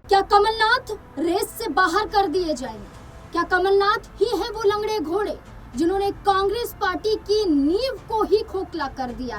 क्या कमलनाथ रेस से बाहर कर दिए जाएंगे? क्या कमलनाथ ही है वो लंगड़े घोड़े जिन्होंने कांग्रेस पार्टी की नींव को ही खोखला कर दिया?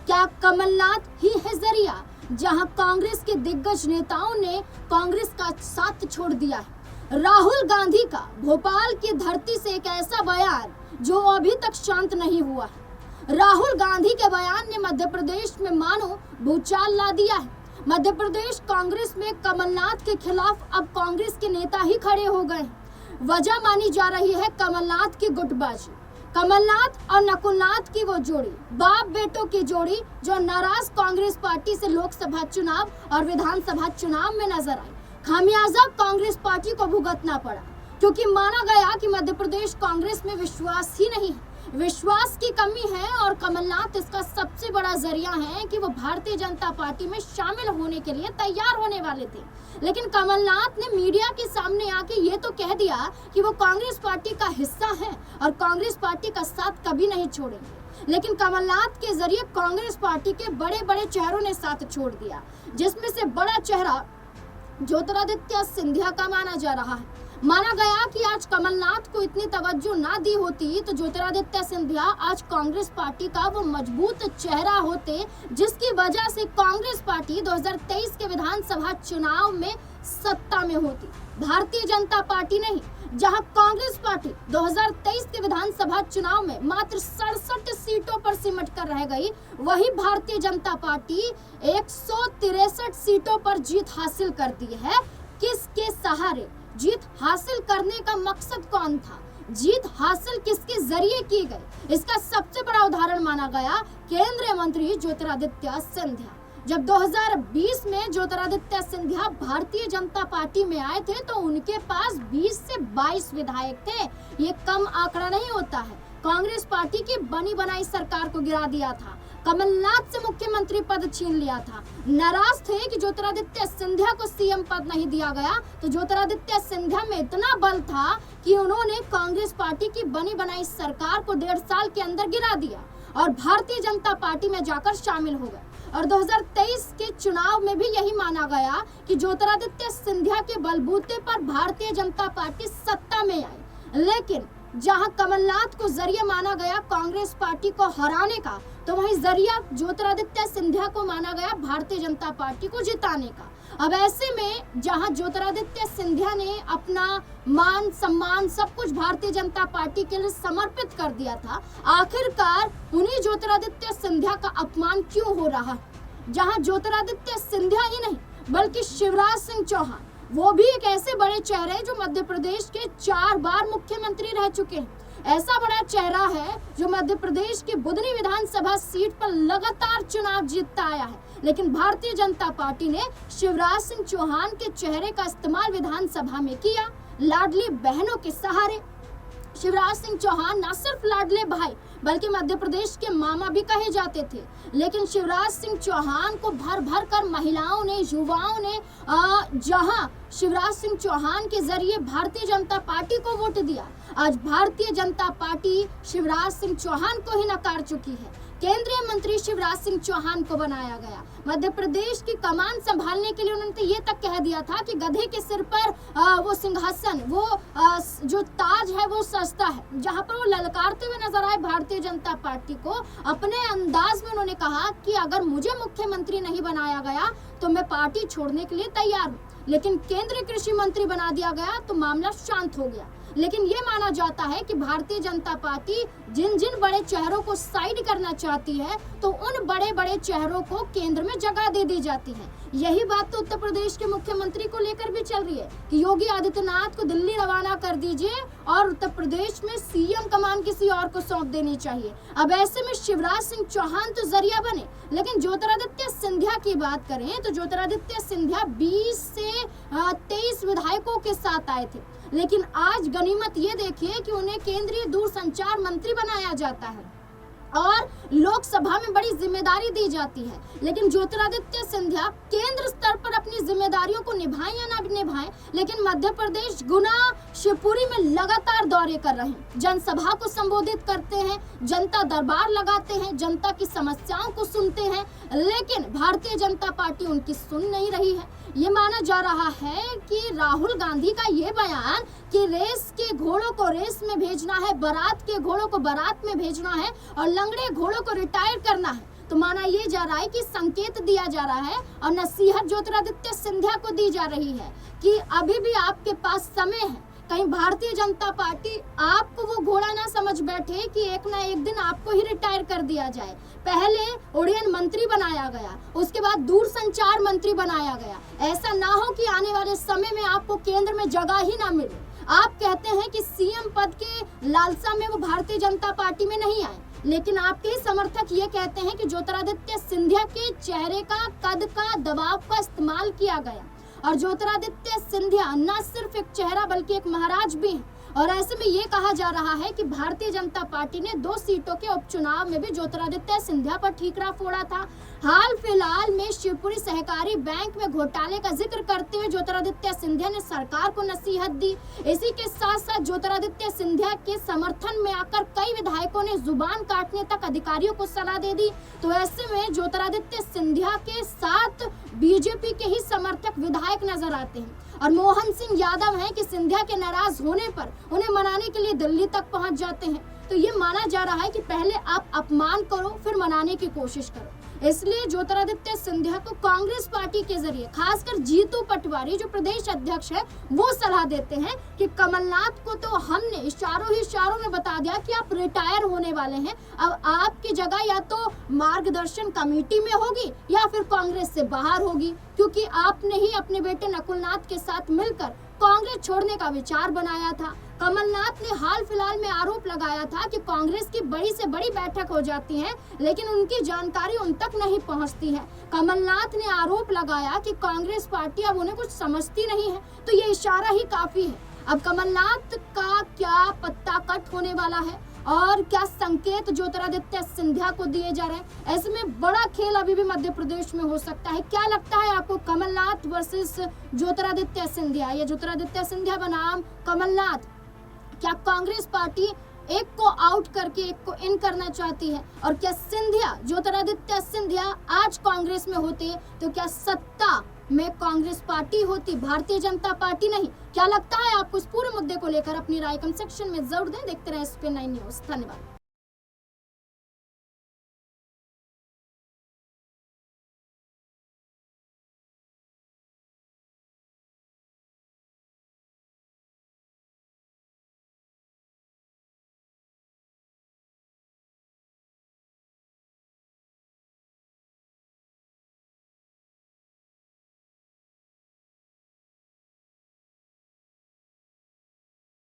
क्या कमलनाथ ही है जरिया जहां कांग्रेस के दिग्गज नेताओं ने कांग्रेस का साथ छोड़ दिया है? राहुल गांधी का भोपाल की धरती से एक ऐसा बयान जो अभी तक शांत नहीं हुआ है। राहुल गांधी के बयान ने मध्य प्रदेश में मानो भूचाल ला दिया है। मध्य प्रदेश कांग्रेस में कमलनाथ के खिलाफ अब कांग्रेस के नेता ही खड़े हो गए हैं। वजह मानी जा रही है कमलनाथ की गुटबाजी। कमलनाथ और नकुलनाथ की वो जोड़ी, बाप बेटों की जोड़ी जो नाराज कांग्रेस पार्टी से लोकसभा चुनाव और विधानसभा चुनाव में नजर आई। खामियाजा कांग्रेस पार्टी को भुगतना पड़ा क्योंकि माना गया कि मध्य प्रदेश कांग्रेस में विश्वास ही नहीं है, विश्वास की कमी है और कमलनाथ इसका सबसे बड़ा जरिया है कि वो भारतीय जनता पार्टी में शामिल होने के लिए तैयार होने वाले थे। लेकिन कमलनाथ ने मीडिया के सामने आके ये तो कह दिया कि वो कांग्रेस पार्टी का हिस्सा है और कांग्रेस पार्टी का साथ कभी नहीं छोड़ेंगे। लेकिन कमलनाथ के जरिए कांग्रेस पार्टी के बड़े बड़े चेहरों ने साथ छोड़ दिया, जिसमें से बड़ा चेहरा ज्योतिरादित्य सिंधिया का माना जा रहा है। माना गया कि आज कमलनाथ को इतनी तवज्जो ना दी होती तो ज्योतिरादित्य सिंधिया आज कांग्रेस पार्टी का वो मजबूत चेहरा होते जिसकी वजह से कांग्रेस पार्टी 2023 के विधानसभा चुनाव में सत्ता में होती। भारतीय जनता पार्टी नहीं, जहां कांग्रेस पार्टी 2023 के विधानसभा चुनाव में मात्र 67 सीटों पर सिमट कर रह गई, वही भारतीय जनता पार्टी 163 सीटों पर जीत हासिल करती है। किसके सहारे? जीत हासिल करने का मकसद कौन था? जीत हासिल किसके जरिए की गई? इसका सबसे बड़ा उदाहरण माना गया केंद्रीय मंत्री ज्योतिरादित्य सिंधिया। जब 2020 में ज्योतिरादित्य सिंधिया भारतीय जनता पार्टी में आए थे तो उनके पास 20 से 22 विधायक थे। ये कम आंकड़ा नहीं होता है। कांग्रेस पार्टी की बनी बनाई सरकार को गिरा दिया था, कमलनाथ से मुख्यमंत्री पद छीन लिया था। नाराज थे कि ज्योतिरादित्य सिंधिया को सीएम पद नहीं दिया गया, तो ज्योतिरादित्य सिंधिया में इतना बल था कि उन्होंने कांग्रेस पार्टी की बनी बनाई सरकार को 1.5 साल के अंदर गिरा दिया और भारतीय जनता पार्टी में जाकर शामिल हो गए। और 2023 के चुनाव में भी यही माना गया कि ज्योतिरादित्य सिंधिया के बलबूते पर भारतीय जनता पार्टी सत्ता में आई। लेकिन जहां कमलनाथ को जरिया माना गया कांग्रेस पार्टी को हराने का, तो वहीं जरिया ज्योतिरादित्य सिंधिया को माना गया भारतीय जनता पार्टी को जिताने का। अब ऐसे में जहां ज्योतिरादित्य सिंधिया ने अपना मान सम्मान सब कुछ भारतीय जनता पार्टी के लिए समर्पित कर दिया था, आखिरकार उन्हीं ज्योतिरादित्य सिंधिया का अपमान क्यों हो रहा? जहां ज्योतिरादित्य सिंधिया ही नहीं बल्कि शिवराज सिंह चौहान, वो भी एक ऐसे बड़े चेहरे जो मध्य प्रदेश के 4 बार मुख्यमंत्री रह चुके हैं। ऐसा बड़ा चेहरा है जो मध्य प्रदेश की बुधनी विधानसभा सीट पर लगातार चुनाव जीतता आया है। लेकिन भारतीय जनता पार्टी ने शिवराज सिंह चौहान के चेहरे का इस्तेमाल विधानसभा में किया। लाडली बहनों के सहारे शिवराज सिंह चौहान न सिर्फ लाडले भाई बल्कि मध्य प्रदेश के मामा भी कहे जाते थे। लेकिन शिवराज सिंह चौहान को भर भर कर महिलाओं ने, युवाओं ने जहां शिवराज सिंह चौहान के जरिए भारतीय जनता पार्टी को वोट दिया, आज भारतीय जनता पार्टी शिवराज सिंह चौहान को ही नकार चुकी है। केंद्रीय मंत्री शिवराज सिंह चौहान को बनाया गया। मध्य प्रदेश की कमान संभालने के लिए उन्होंने ये तक कह दिया था कि गधे के सिर पर वो सिंहासन, वो जो ताज है वो सस्ता है। जहां पर वो ललकारते हुए नजर आए भारतीय जनता पार्टी को, अपने अंदाज में उन्होंने कहा कि अगर मुझे मुख्यमंत्री नहीं बनाया गया तो मैं पार्टी छोड़ने के लिए तैयार हूँ। लेकिन केंद्रीय कृषि मंत्री बना दिया गया तो मामला शांत हो गया। लेकिन ये माना जाता है कि भारतीय जनता पार्टी जिन जिन बड़े चेहरों को साइड करना चाहती है तो उन बड़े बड़े चेहरों को केंद्र में जगह दे दी जाती है। यही बात तो उत्तर प्रदेश के मुख्यमंत्री को लेकर भी चल रही है कि योगी आदित्यनाथ को दिल्ली रवाना कर दीजिए और उत्तर प्रदेश में सीएम कमान किसी और को सौंप देनी चाहिए। अब ऐसे में शिवराज सिंह चौहान तो जरिया बने, लेकिन ज्योतिरादित्य सिंधिया की बात करें तो ज्योतिरादित्य सिंधिया 20 से 23 विधायकों के साथ आए थे। लेकिन आज गनीमत ये देखिए कि उन्हें केंद्रीय दूरसंचार मंत्री बनाया जाता है और लोकसभा में बड़ी जिम्मेदारी दी जाती है। लेकिन ज्योतिरादित्य सिंधिया केंद्र स्तर पर अपनी जिम्मेदारियों को निभाएं या ना निभाएं, लेकिन मध्य प्रदेश, गुना शिवपुरी में लगातार दौरे कर रहे हैं, जनसभा को संबोधित करते हैं, जनता दरबार लगाते हैं, जनता की समस्याओं को सुनते हैं, लेकिन भारतीय जनता पार्टी उनकी सुन नहीं रही है। ये माना जा रहा है कि राहुल गांधी का ये बयान कि रेस के घोड़ों को रेस में भेजना है, बारात के घोड़ों को बारात में भेजना है और लंगड़े घोड़ों को रिटायर करना है, तो माना ये जा रहा है कि संकेत दिया जा रहा है और नसीहत ज्योतिरादित्य सिंधिया को दी जा रही है कि अभी भी आपके पास समय है। कहीं भारतीय जनता पार्टी आपको वो घोड़ा ना समझ बैठे कि एक ना एक दिन आपको ही रिटायर कर दिया जाए। पहले उड्डयन मंत्री बनाया गया, उसके बाद दूरसंचार मंत्री बनाया गया। ऐसा ना हो कि आने वाले समय में आपको केंद्र में जगह ही ना मिले। आप कहते हैं कि सीएम पद के लालसा में वो भारतीय जनता पार्टी में नहीं आए, लेकिन आपके ही समर्थक ये कहते हैं कि ज्योतिरादित्य सिंधिया के चेहरे का, कद का, दबाव का इस्तेमाल किया गया और ज्योतिरादित्य सिंधिया न सिर्फ एक चेहरा बल्कि एक महाराज भी हैं। और ऐसे में ये कहा जा रहा है कि भारतीय जनता पार्टी ने 2 सीटों के उपचुनाव में भी ज्योतिरादित्य सिंधिया पर ठीकरा फोड़ा था। हाल फिलहाल में शिवपुरी सहकारी बैंक में घोटाले का जिक्र करते हुए ज्योतिरादित्य सिंधिया ने सरकार को नसीहत दी। इसी के साथ साथ ज्योतिरादित्य सिंधिया के समर्थन में आकर कई विधायकों ने जुबान काटने तक अधिकारियों को सलाह दे दी। तो ऐसे में ज्योतिरादित्य सिंधिया के साथ बीजेपी के ही समर्थक विधायक नजर आते हैं और मोहन सिंह यादव हैं कि सिंधिया के नाराज होने पर उन्हें मनाने के लिए दिल्ली तक पहुंच जाते हैं। तो ये माना जा रहा है कि पहले आप अपमान करो फिर मनाने की कोशिश करो। इसलिए ज्योतिरादित्य सिंधिया को कांग्रेस पार्टी के जरिए खासकर जीतू पटवारी जो प्रदेश अध्यक्ष है वो सलाह देते हैं कि कमलनाथ को तो हमने इशारों में बता दिया कि आप रिटायर होने वाले हैं, अब आपकी जगह या तो मार्गदर्शन कमेटी में होगी या फिर कांग्रेस से बाहर होगी, क्योंकि आपने ही अपने बेटे नकुलनाथ के साथ मिलकर कांग्रेस छोड़ने का विचार बनाया था। कमलनाथ ने हाल फिलहाल में आरोप लगाया था कि कांग्रेस की बड़ी से बड़ी बैठक हो जाती है लेकिन उनकी जानकारी उन तक नहीं पहुंचती है। कमलनाथ ने आरोप लगाया कि कांग्रेस पार्टी अब उन्हें कुछ समझती नहीं है, तो ये इशारा ही काफी है। अब कमलनाथ का क्या पत्ता कट होने वाला है और क्या संकेत ज्योतिरादित्य सिंधिया को दिए जा रहे हैं, ऐसे में बड़ा खेल अभी भी मध्य प्रदेश में हो सकता है। क्या लगता है आपको, कमलनाथ वर्सेस ज्योतिरादित्य सिंधिया या ज्योतिरादित्य सिंधिया बनाम कमलनाथ, क्या कांग्रेस पार्टी एक को आउट करके एक को इन करना चाहती है? और क्या सिंधिया, ज्योतिरादित्य सिंधिया आज कांग्रेस में होते तो क्या सत्ता में कांग्रेस पार्टी होती, भारतीय जनता पार्टी नहीं? क्या लगता है आपको? इस पूरे मुद्दे को लेकर अपनी राय कमेंट सेक्शन में जरूर दें। देखते रहें SP9 न्यूज़। धन्यवाद।